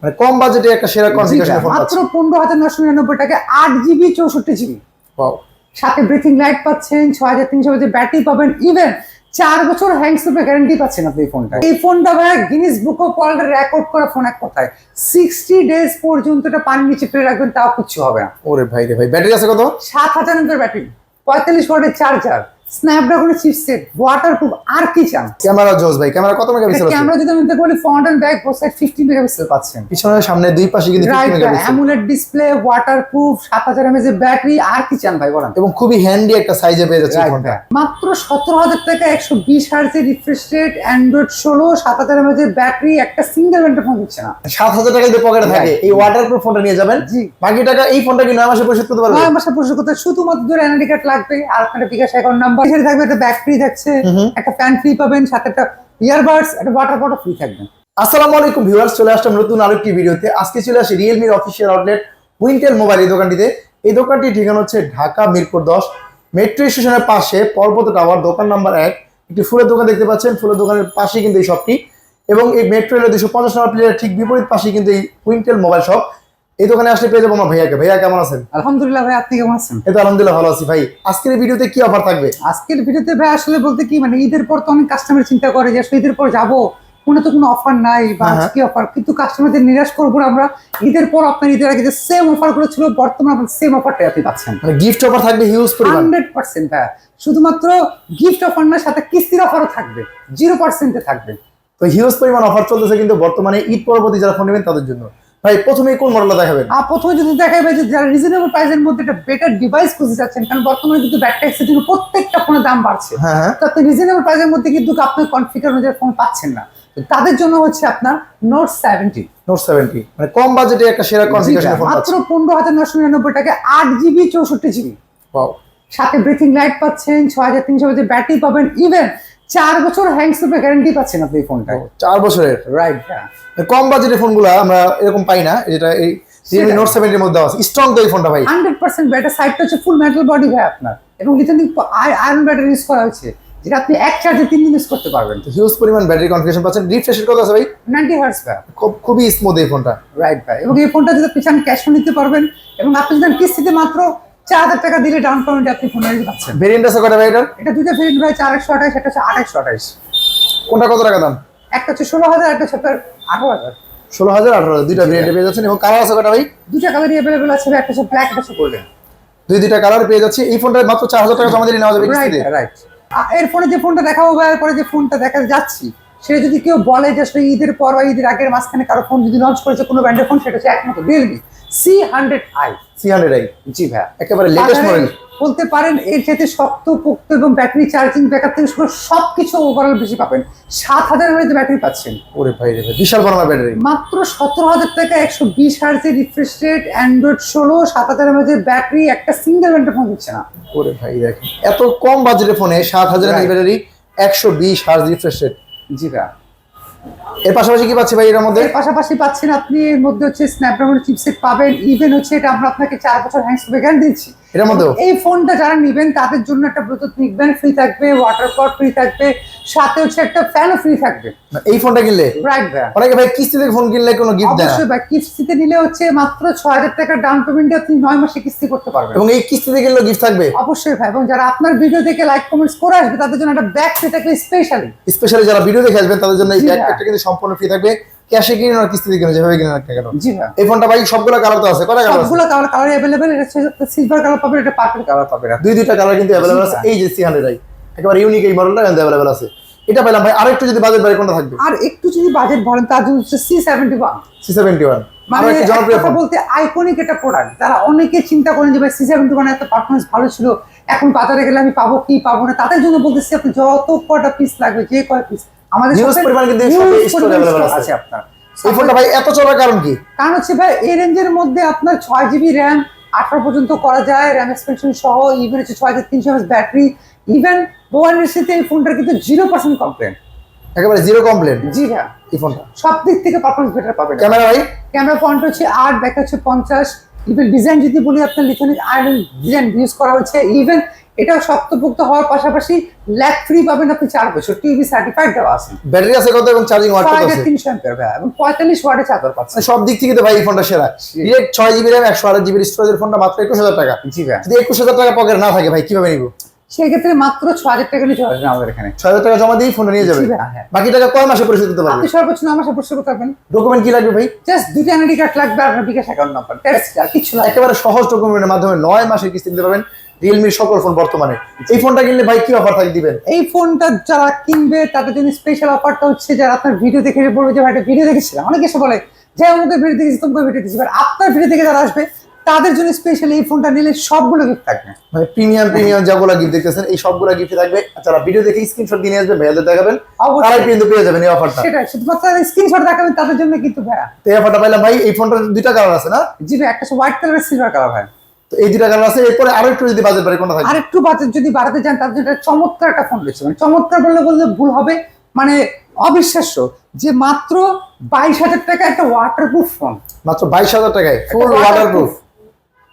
মানে কম বাজেটে একটা সেরা কনফিগারেশন ফোন মাত্র 15,999 টাকা 8GB 64GB। ওয়াও। সাথে ব্রিথিং লাইট পাচ্ছেন, 6300 mAh ব্যাটারি পাবেন, ইভেন 4 বছর হ্যাংসুপে গ্যারান্টি পাচ্ছেন আপনি এই ফোনটা। এই ফোনটা ভাই Guinness book of world record করা ফোন এক কথায়। 60 ডেজ পর্যন্ত এটা পানির নিচে ফেলে রাখবেন তাও কিছু হবে না। ওরে ভাই রে ভাই, ব্যাটারি আছে কত? 7000 mAh ব্যাটারি, 45 ওয়াটের চার্জার, স্ন্যাপড্রাগনের চিপসেট, ওয়াটারপ্রুফ, আর কি চান? ক্যামেরা জোস ভাই, ক্যামেরা কত মেগাপিক্সেল আছে? ক্যামেরা যদি আমি বলি front and back both side 50 megapixel পাচ্ছেন। পিছনে সামনে দুই পাশে কিন্তু 50 megapixel. AMOLED display, waterproof, 7000 mAh battery, আর কি চান ভাই বলেন? এবং খুবই হ্যান্ডি একটা সাইজে পেয়ে যাচ্ছে ফোনটা। মাত্র 17,000 টাকা 120 হার্টজের refresh rate, Android 16, 7000 mAh battery, একটা সিঙ্গেল ব্যান্ডের ফোন দিচ্ছে না। 7,000 টাকা যদি পকেটে থাকে এই ওয়াটারপ্রুফ ফোনটা নিয়ে যাবেন। জি, বাকি টাকা এই ফোনটা কি 9 মাসে পরিশোধ করতে পারবেন? 9 মাসে পরিশোধ করতে শুধুমাত্র এনআইডি কার্ড লাগবে আর একটা বিকাশ অ্যাকাউন্ট নাম্বার থাকবে, একটা ব্যাগ ফ্রি থাকছে, একটা ফ্যান ফ্রি পাবেন, সাথে একটা ইয়ারবাডস, একটা ওয়াটার বটল ফ্রি থাকবে। আসসালামু আলাইকুম ভিউয়ার্স, চলে আসলাম নতুন আরেকটি ভিডিওতে। আজকে চলে আসি রিয়েলমির অফিসিয়াল আউটলেট উইন্টেল মোবাইল এই দোকানটিতে। এই দোকানটির ঠিকানা হচ্ছে ঢাকা মিরপুর 10 মেট্রো স্টেশনের পাশে পর্বত টাওয়ার, দোকান নাম্বার 1। একটি ফুলের দোকান দেখতে পাচ্ছেন, ফুলের দোকানের পাশেই কিন্তু এই শপটি, এবং এই মেট্রো রেলের 250 নম্বর প্লেয়ারের ঠিক বিপরীত পাশেই কিন্তু এই উইন্টেল মোবাইল শপ। এই দোকানে আসলে পেয়ে যাবো আমার ভাইয়াকে। ভাইয়া কেমন আছেন? আলহামদুলিল্লাহ ভাই, আপনি কেমন আছেন? এই তো আলহামদুলিল্লাহ ভালো আছি ভাই। আজকের এই ভিডিওতে কি অফার থাকবে? আজকের ভিডিওতে ভাই আসলে বলতে কি, মানে ঈদের পর তো অনেক কাস্টমার চিন্তা করে যে আসলে ঈদের পর যাবো, কোনো তো কোনো অফার নাই বা আজকে অফার, কিন্তু কাস্টমারদের নিরাশ করবো আমরা। ঈদের পর আপনার ঈদের আগে যে সেম অফার গুলো ছিল, বর্তমানে আপনার সেম অফারটাই আপনি পাচ্ছেন। মানে গিফট অফার থাকবে হিউজ পরিমাণ। 100% ভাই, শুধুমাত্র গিফট অফার না, সাথে কিস্তির অফারও থাকবে, 0%-এ থাকবে। তো হিউজ পরিমাণ অফার চলতেছে কিন্তু বর্তমানে ঈদ পরবর্তী যারা ফোন নেবেন তাদের জন্য। ভাই প্রথমে কোন মডেলটা দেখাবেন? প্রথমে যদি দেখাবে যে যারা রিজনেবল প্রাইসের মধ্যে একটা বেটার ডিভাইস খুঁজে যাচ্ছেন, কারণ বর্তমানে কিন্তু ব্যাটারি ট্যাক্সের জন্য প্রত্যেকটা ফোনের দাম বাড়ছে। হ্যাঁ, তো আপনি রিজনেবল প্রাইসের মধ্যে কিন্তু আপনার কনফিগার অনুযায়ী ফোন পাচ্ছেন না। তো তাদের জন্য হচ্ছে আপনার নোট 70। নোট 70 মানে কম বাজেটে একটা সেরা কনফিগারেশন ফোন মাত্র 15,999 টাকা 8GB 64GB। ওয়াও। সাথে ব্রিথিং লাইট পাচ্ছেন, 6300 mAh ব্যাটারি পাবেন, ইভেন 4 বছর হ্যাংসুপে গ্যারান্টি পাচ্ছেন আপনি এই ফোনটা। 4 বছরের। রাইট। কম বাজেটের ফোনগুলো আমরা এরকম পাই না, যেটা এই Realme Note 70 এর মধ্যে আছে। স্ট্রং তো এই ফোনটা ভাই। 100% ব্যাটারি, সাইডটা হচ্ছে ফুল মেটাল বডি ভাই আপনার, এবং লিথিয়াম আয়রন ব্যাটারি ইউজ করা হয়েছে, যেটা আপনি এক চার্জে 3 দিন ইউজ করতে পারবেন। হিউজ পরিমাণ ব্যাটারি কনফিগারেশন পাচ্ছেন। রিফ্রেশ রেট কত আছে ভাই? 90 হার্টজ ভাই। খুবই স্মুথ এই ফোনটা। রাইট ভাই, এবং এই ফোনটা যদি আপনি চান ক্যাশও নিতে পারবেন, এবং আপনি যদি কিস্তিতে মাত্র 4000 টাকা দিলে ডাউন পেমেন্টে আপনি ফোন নিতে পাচ্ছেন। ভেরিয়েন্ট আছে কয়টা ভাই এটার? এটা দুটো ভেরিয়েন্ট ভাই, 4128, একটা হচ্ছে 2828। কোনটা কত টাকা দাম? একটা হচ্ছে 16,000, একটা হচ্ছে 18,000। 16,000 18,000 দুইটা ভেরিয়েন্টে পেয়ে যাচ্ছেন। এবং কালার আছে কয়টা ভাই? দুটো কালারই अवेलेबल আছে, একটা হচ্ছে ব্ল্যাক, একটা হচ্ছে গোল্ডেন। দুইটা কালার পেয়ে যাচ্ছে। এই ফোনটা মাত্র 4000 টাকা জমা দিলে নেওয়া যাবে কিস্তিতে। রাইট। এরপরে যে ফোনটা দেখাবো ভাই, এরপরে যে ফোনটা দেখা যাচ্ছি, সেটা যদি কেউ বলে যে আসলে ঈদের পর বা ঈদের আগের মাঝখানে কারো ফোন যদি লঞ্চ করেছে কোনো ব্র্যান্ডের ফোন, সেটা হচ্ছে একমাত্র Realme C100i। C100i জি ভাই, একেবারে লেটেস্ট মডেল বলতে পারেন। এর সাথে শক্ত পোক্ত এবং ব্যাটারি চার্জিং ব্যাকআপ থেকে শুরু সবকিছু ওভারঅল বেশি পাবেন। 7000 mAh ব্যাটারি পাচ্ছেন। ওরে ভাই রে ভাই, বিশাল বড় ব্যাটারি। মাত্র 17,000 টাকা 120 হার্টজের refresh rate, Android 16, 7000 mAh battery, একটা সিঙ্গেল ব্যান্ডের ফোন দিচ্ছে না। ওরে ভাই দেখেন, এত কম বাজেটের ফোনে 7000 mAh battery, 120 hertz refresh rate. জি ভাই। এর পাশাপাশি কি পাচ্ছি ভাই এর মধ্যে? এর পাশাপাশি পাচ্ছেন আপনি এর মধ্যে হচ্ছে স্ন্যাপড্রাগন চিপসেট পাবেন, ইভেন হচ্ছে এটা আমরা আপনাকে 4 বছর হ্যান্ডসফ্রি গ্যারান্টি দিচ্ছি। এর মধ্যে এই ফোনটা যারা নেবেন তাদের জন্য একটা ব্লুটুথ নিকব্যান্ড ফ্রি থাকবে, ওয়াটার পট ফ্রি থাকবে, সাথে হচ্ছে একটা ফ্যানও ফ্রি থাকবে। এই ফোনটা কিনলে রাইট ভাই। অনেকে ভাই কিস্তিতে ফোন কিনলে কোনো গিফট দেয় না। অবশ্যই ভাই, কিস্তিতে নিলে হচ্ছে মাত্র 6000 টাকা ডাউন পেমেন্টে আপনি 9 মাসে কিস্তি করতে পারবেন। এবং এই কিস্তিতে কিনলে গিফট থাকবে অবশ্যই ভাই, এবং যারা আপনার ভিডিও দেখে লাইক কমেন্টস করে আসবে তাদের জন্য একটা ব্যাগ ফ্রি থাকবে স্পেশালি যারা ভিডিও দেখে আসবেন তাদের জন্য এই ব্যাগটা কিন্তু সম্পূর্ণ ফ্রি থাকবে। ক্যাশে কিনে আর কিস্তিতে কিনে যেভাবে কিনে রাখতে কেন। জি ভাই। এই ফোনটা ভাই সবগুলো কালার তো আছে, কয়টা কালার আছে? সবগুলো কালার अवेलेबल। এটা হচ্ছে সিলভার কালার পাবেন, এটা পার্পল কালার পাবেন। দুইটা কালার কিন্তু अवेलेबल আছে। এই যে C100i একেবারে ইউনিক এই মডেলটা কিন্তু अवेलेबल আছে। এটা পেলাম ভাই। আরেকটু যদি বাজেট বাড়ে কোনটা থাকবে? আর একটু যদি বাজেট বাড়েন তার জন্য হচ্ছে C71। C71 মানে একটা জনপ্রিয় ফোন বলতে আইকনিক একটা প্রোডাক্ট। যারা অনেকে চিন্তা করেন যে ভাই C71 এত পারফরম্যান্স ভালো ছিল, এখন বাজারে গেলে আমি পাবো কি পাবো না, তাদের জন্য বলতেছি আপনি যত কয়টা পিস লাগবে, যে কয় পিস আমাদের নিউজ পরিমাণ কিন্তু শপে স্টোর अवेलेबल আছে আপনার। এই ফোনটা ভাই এত চলার কারণ কি? কারণ হচ্ছে ভাই এই রেঞ্জের মধ্যে আপনার 6GB RAM 18 পর্যন্ত করা যায়, RAM এক্সপেনশন সহ, ইভেন হচ্ছে 6300 mAh ব্যাটারি, ইভেন ওয়ারেন্টিতে এই ফোনটার কিন্তু 0% কমপ্লেন। একেবারে জিরো কমপ্লেন। জি হ্যাঁ, এই ফোনটা সব দিক থেকে পারফরম্যান্স বেটার পাবেন। ক্যামেরা ভাই? ক্যামেরা পয়েন্ট হচ্ছে 8, ব্যাক হচ্ছে 50, ইভেন ডিজাইন যদি বলি আপনার লিথিয়াম আয়রন ডিজাইন ইউজ করা হচ্ছে, ইভেন এটাও শক্তপোক্ত হওয়ার পাশাপাশি ল্যাগ ফ্রি পাবেন আপনি 4 বছর, টিভি সার্টিফাইড দেওয়া আছে। ব্যাটারি আছে কত এবং চার্জিং ওয়াট কত আছে? 350 অ্যাম্পিয়ার ভাই, এবং 45 ওয়াটের চার্জার পাচ্ছেন। সব দিক থেকে তো ভাই এই ফোনটা সেরা। ডিরেক্ট 6GB RAM 128GB স্টোরেজের ফোনটা মাত্র 21000 টাকা। জি ভাই, যদি 21000 টাকা পকেটে না থাকে ভাই কিভাবে নিব? সেক্ষেত্রে মাত্র 6000 টাকা নিয়ে চলে আসবেন আমাদের এখানে। 6000 টাকা জমা দিয়ে ফোনটা নিয়ে যাবে। জি ভাই, হ্যাঁ। বাকি টাকা কয় মাসে পরিশোধ করতে পারবে? আপনি সর্বোচ্চ 9 মাসে পরিশোধ করতে পারবেন। ডকুমেন্ট কি লাগবে ভাই? জাস্ট 2টা এনআইডি কার্ড লাগবে আর আপনার বিকাশ অ্যাকাউন্ট নাম্বার, দ্যাটস আর কিছু লাগবে। একেবারে সহজ ডকুমেন্টের মাধ্যমে 9 মাসের কিস্তি দিতে পারবেন রিয়েলমির সকল ফোন বর্তমানে। এই ফোনটা কিনলে ভাই কি অফার থাকে দিবেন? এই ফোনটা যারা কিনবে তাদের জন্য স্পেশাল অফারটা হচ্ছে, যারা আপনার ভিডিও দেখে বলবে যে ভাই একটা ভিডিও দেখেছিলাম, অনেকে এসে বলে যে আমাদের ভিডিও দেখেছি, তোমাকে ভিডিও দেখেছি, বাট আপনার ভিডিও দেখে যারা আসবে তাদের জন্য স্পেশালি এই ফোনটা নিলে সবগুলো গিফট থাকবে। মানে প্রিমিয়াম যেগুলো গিফট দেখতেছেন এই সবগুলো গিফট থাকবে। যারা ভিডিও দেখে স্ক্রিনশট দিয়ে নিয়ে আসবে ভাইয়াদের দেখাবেন, তারাই কিন্তু পেয়ে যাবেন এই অফারটা। সেটাই, শুধুমাত্র স্ক্রিনশট দেখাবেন তাদের জন্য কিন্তু ভাইয়া। তো এই অফারটা পাইলাম ভাই। এই ফোনটার দুইটা কালার আছে না? জি ভাই, একটা হোয়াইট কালার, সিলভার কালার ভাই। তো এই দুইটা কালার আছে। এরপরে আরো একটু যদি বাজেট বাড়ে কোনটা থাকবে? আর একটু বাজেট যদি বাড়াতে চান তাদের জন্য একটা চমৎকার একটা ফোন রয়েছে, মানে চমৎকার বললে ভুল হবে, মানে অবিশ্বাস্য, যে মাত্র 22,000 টাকা একটা ওয়াটারপ্রুফ ফোন। মাত্র 22000 টাকায় ফুল ওয়াটারপ্রুফ।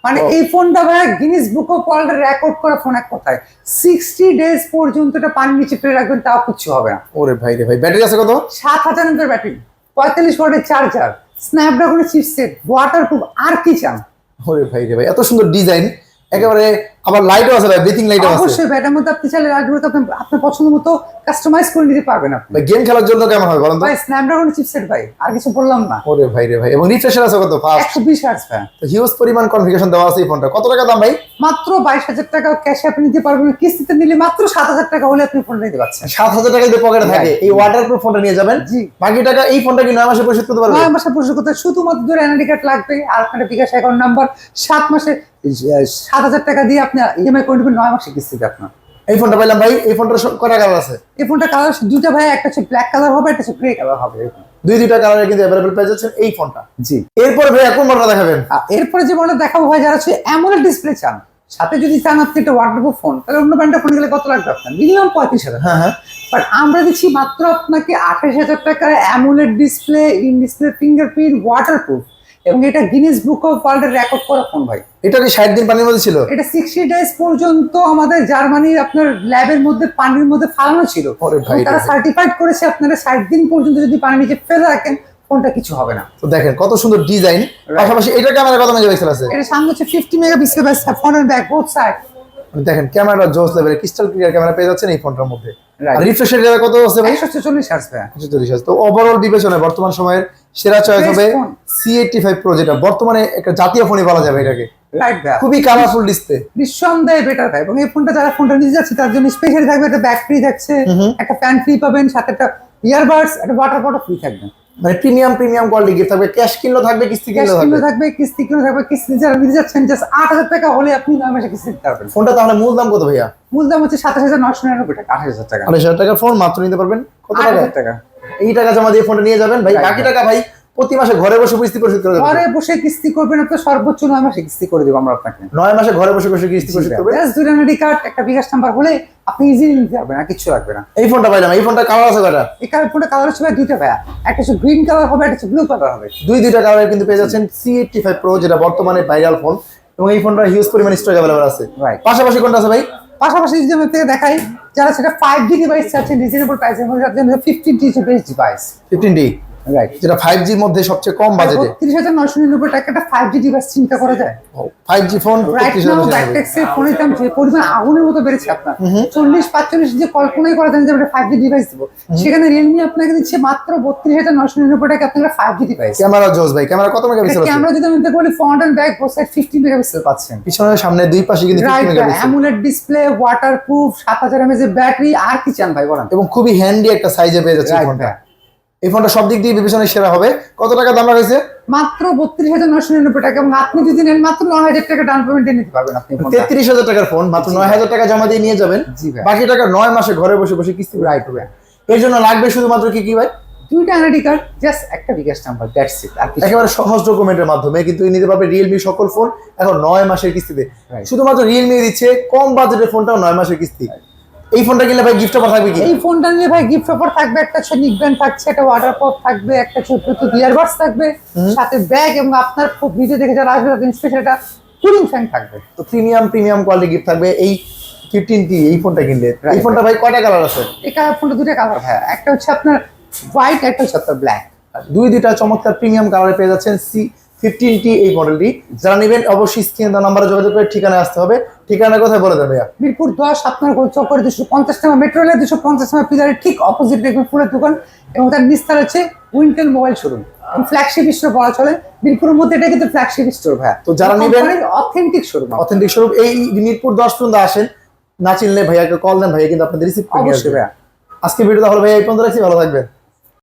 মানে এই ফোনটা ভাই Guinness book of world record করা ফোন। এক কথায় 60 ডেজ পর্যন্ত এটা পানির নিচে ফেলে রাখবেন, তাও কিছু হবে না। ওরে ভাই রে ভাই, ব্যাটারি আছে কত? 7000 এমএএইচ ব্যাটারি, 45 ওয়াটের চার্জার, স্ন্যাপড্রাগনের চিপসেট, ওয়াটারপ্রুফ, আর কি চান? ওরে ভাই রে ভাই, এত সুন্দর ডিজাইন, একেবারে আবার লাইটও আছে ভাই, ব্রিথিং লাইটও আছে। অবশ্যই ভাই, এটার মধ্যে আপনি চাইলে লাইটগুলো আপনার পছন্দ মতো কাস্টমাইজ করে নিতে পারবেন আপনি। ভাই গেম খেলার জন্য কেমন হয় বলেন তো? ভাই স্ন্যাপড্রাগনের চিপসেট ভাই, আর কিছু বললাম না। ওরে ভাই রে ভাই, এবং রিফ্রেশার আছে কত? ফাস্ট 120 হার্টজ ভাই। তো হিউজ পরিমাণ কনফিগারেশন দেওয়া আছে এই ফোনটা। কত টাকা দাম ভাই? মাত্র 22,000 টাকা ক্যাশে আপনি নিতে পারবেন, কিস্তিতে নিলে মাত্র 7,000 টাকা হলে আপনি ফোন নিতে পারছেন। 7000 টাকা যদি পকেটে থাকে এই ওয়াটারপ্রুফ ফোনটা নিয়ে যাবেন। জি। বাকি টাকা এই ফোনটা কি 9 মাসে পরিশোধ করতে পারবেন? 9 মাসে পরিশোধ করতে শুধুমাত্র 2 এনআইডি কার্ড লাগবে আর আপনার বিকাশ অ্যাকাউন্ট নাম্বার। 7 মাসে 7,000 টাকা দিয়ে আপনি ইএমআই করে নেবেন 9 মাসে কিস্তিতে আপনার। এই ফোনটা পাইলাম ভাই। এই ফোনটার কয়টা কালার আছে? এই ফোনটা কালার দুইটা ভাই, একটা হচ্ছে ব্ল্যাক কালার হবে, একটা হচ্ছে গ্রে কালার হবে। দুইটা কালারে কিন্তু अवेलेबल পেয়ে যাচ্ছেন এই ফোনটা। জি। এরপর ভাই কোন মডেলটা দেখাবেন? এরপরে যে মডেল দেখাবো ভাই, যারা হচ্ছে অ্যামোলেড ডিসপ্লে চান, সাথে যদি চান আপনি একটা ওয়াটারপ্রুফ ফোন, তাহলে অন্য ব্র্যান্ডের ফোন গেলে কত লাগবে আপনার? মিনিমাম 35,000। হ্যাঁ। বাট আমরা দিচ্ছি মাত্র আপনাকে 28,000 টাকার AMOLED display, in display fingerprint, waterproof, এবং এটা Guinness book of world record করা ফোন ভাই। এটা কি 60 দিন পানির মধ্যে ছিল? এটা 60 ডেজ পর্যন্ত আমাদের জার্মানির আপনার ল্যাবের মধ্যে পানির মধ্যে ফালানো ছিল। ওরে ভাই রে তারা ভাই। সার্টিফাইড করেছে আপনারা 60 দিন পর্যন্ত যদি পানির নিচে ফেলে রাখেন ফোনটা কিছু হবে না। তো দেখেন কত সুন্দর ডিজাইন। পাশাপাশি এটা ক্যামেরা কত মেগাপিক্সেল আছে? এটা সামনে হচ্ছে 50 megapixel front back both side. দেখেন ক্যামেরা জোস লেভেলের ক্রিস্টাল ক্লিয়ার ক্যামেরা পেয়ে যাচ্ছেন এই ফোনটার মধ্যে। Right. আর রিফ্রেশ রেট কত আছে ভাই? 144 হার্টজ ভাই। 140 হার্জ। তো ওভারঅল বিবেচনায় বর্তমান সময়ের সেরা চয়েস Best হবে phone। C85 Pro, যেটা বর্তমানে একটা জাতীয় ফোনই বলা যাবে এটাকে। রাইট ভাই, খুবই কালারফুল ডিসপ্লে। নিঃসন্দেহে বেটার ভাই। এবং এই ফোনটা যারা ফোনটা নিতে যাচ্ছে তার জন্য স্পেশালি থাকবে একটা ব্যাক ফ্রি থাকছে, একটা ফ্যান ফ্রি পাবেন, সাথে একটা ইয়ারবাডস, একটা ওয়াটার বটল ফ্রি থাকবে। মানে প্রিমিয়াম কোয়ালিটি গিফট থাকবে। ক্যাশ কিনলেও থাকবে, কিস্তি ক্যাশ কিনলেও কিলো থাকবে। থাকবে, কিস্তি কিলো থাকবে। কিস্তি যারা নিতে যাচ্ছেন জাস্ট 8,000 টাকা হলে আপনি 9 মাসে কিস্তি দিতে পারবেন। ফোনটা তাহলে মূল দাম কত ভাইয়া? মূল দাম হচ্ছে 27,999 টাকা, 28,000 টাকা। 28,000 টাকার ফোন মাত্র নিতে পারবেন কত টাকা? 8,000 টাকা। এই টাকা জমা দিয়ে ফোনটা নিয়ে যাবেন ভাই। Right, বাকি right. টাকা ভাই প্রতি মাসে ঘরে বসে কিস্তি পরিশোধ করে দেবেন। ঘরে বসে কিস্তি করবেন আপনি, সর্বোচ্চ 9 মাসে কিস্তি করে দেব আমরা আপনাকে। 9 মাসে ঘরে বসে কিস্তি পরিশোধ করবে। জাস্ট 2 এনআইডি কার্ড, একটা বিকাশ নাম্বার হলে আপনি ইজিলি নিতে পারবেন, আর কিছু লাগবে না। এই ফোনটা পাইলাম। এই ফোনটা কালার আছে কয়টা? এই ফোনটা কালার হচ্ছে ভাই দুইটা ভাইয়া, একটা হচ্ছে গ্রিন কালার হবে, একটা হচ্ছে ব্লু কালার হবে। দুইটা কালারে কিন্তু পেয়ে যাচ্ছেন C85 Pro, যেটা বর্তমানে ভাইরাল ফোন, এবং এই ফোনটা হিউজ পরিমাণ স্টক अवेलेबल আছে। Right. পাশাপাশি কোনটা আছে ভাই? পাশাপাশি যদি আমি আপনাকে দেখাই, যারা সেটা 5G ডিভাইস চাচ্ছেন রিজনেবল প্রাইসের মধ্যে, তার জন্য 15G best device. 15D, right, যেটা 5G র মধ্যে সবচেয়ে কম বাজেটে। 30,999 টাকা একটা 5G ডিভাইস চিন্তা করা যায়? 5G ফোন রাইট নাও ব্যাকটেক্সের ফোনের দাম যে পরিমাণ আগুনের মতো বেড়েছে আপনার, 40-45 যে কল্পনাই করা যায় যে আমরা 5G ডিভাইস দিব, সেখানে রিয়েলমি আপনাকে দিচ্ছে মাত্র 32,999 টাকা আপনার 5G ডিভাইস। ক্যামেরা জোস ভাই। ক্যামেরা কত মেগাপিক্সেল আছে? ক্যামেরা যদি আমি বলি front and back both side 50 megapixel পাচ্ছেন। পিছনে সামনে দুই পাশে কিন্তু 50 right, megapixel, AMOLED display, waterproof, 7000 mAh এর ব্যাটারি, আর কি চান ভাই বলেন? এবং খুবই হ্যান্ডি একটা সাইজে পেয়ে যাচ্ছে এই Right, ফোনটা। ভাই। এই ফোনটা সব দিক দিয়ে বিবেচনায় সেরা হবে। কত টাকা দাম রাখছে? মাত্র 32,999 টাকা, এবং আপনি যদি নেন মাত্র 9,000 টাকা ডাউন পেমেন্টে নিতে পারবেন আপনি ফোনটা। 33,000 টাকার ফোন মাত্র 9,000 টাকা জমা দিয়ে নিয়ে যাবেন। জি ভাই। বাকি টাকা 9 মাসে ঘরে বসে বসে কিস্তি রাইট ভাই, এর জন্য লাগবে শুধুমাত্র কি ভাই? 2টা এনআইডি কার্ড, জাস্ট একটা বিকাশ নাম্বার, দ্যাটস ইট। আর কিছু একেবারে সহজ ডকুমেন্টের মাধ্যমে কিন্তু নিতে পারবে রিয়েলমি সকল ফোন এখন 9 মাসের কিস্তিতে। Right. শুধুমাত্র রিয়েলমি দিচ্ছে কম বাজেটের ফোনটাও 9 মাসের কিস্তি। এই ফোনটা কিনলে ভাই গিফট অফার থাকবে কি? এই ফোনটা নিয়ে ভাই গিফট অফার থাকবে, একটা হচ্ছে নিক ব্যান্ড থাকছে, একটা ওয়াটারপ্রুফ থাকবে, একটা ছোট ইয়ারবাডস থাকবে, সাথে ব্যাগ, এবং আপনার ভিডিও দেখে যারা আসবে তাদের স্পেশাল একটা কুলিং ফ্যান থাকবে। তো প্রিমিয়াম কোয়ালিটি গিফট থাকবে। এই 15T এই ফোনটা কিনলে, এই Right, ফোনটা ভাই কয়টা কালার আছে? এই কালার ফোনটা দুটো কালার ভাইয়া, একটা হচ্ছে আপনার হোয়াইট, একটা হচ্ছে আপনার ব্ল্যাক। দুইটা চমৎকার প্রিমিয়াম কালারে পেয়ে যাচ্ছেন C15T এই মডেলটি। যারা নেবেন অবশ্যই স্ক্রিনে দেওয়া নাম্বারে যোগাযোগ করে ঠিকানায় আসতে হবে। ঠিকানা কোথায় বলে দেন ভাইয়া? মিরপুর 10 আপনার চক্করে 250 টাকা মেট্রো রেলের 250 টাকা পিলারের ঠিক অপোজিট দেখবেন ফুলের দোকান, এবং তার নিস্তার হচ্ছে Wintel mobile showroom, flagship store বলা চলে। মিরপুরের মধ্যে এটা কিন্তু ফ্ল্যাগশিপ স্টোর ভাইয়া। তো যারা নেবেন অথেন্টিক শোরুম, অথেন্টিক স্বরূপ এই মিরপুর 10 পর্যন্ত আসেন, না চিনলে ভাইয়াকে কল দেন, ভাইয়া কিন্তু আপনাদের রিসিভ করে নিয়ে অবশ্যই আসবে। ভাইয়া। আজকে ভিডিও তাহলে ভাইয়া এই পর্যন্ত রাখছি, ভালো থাকবেন।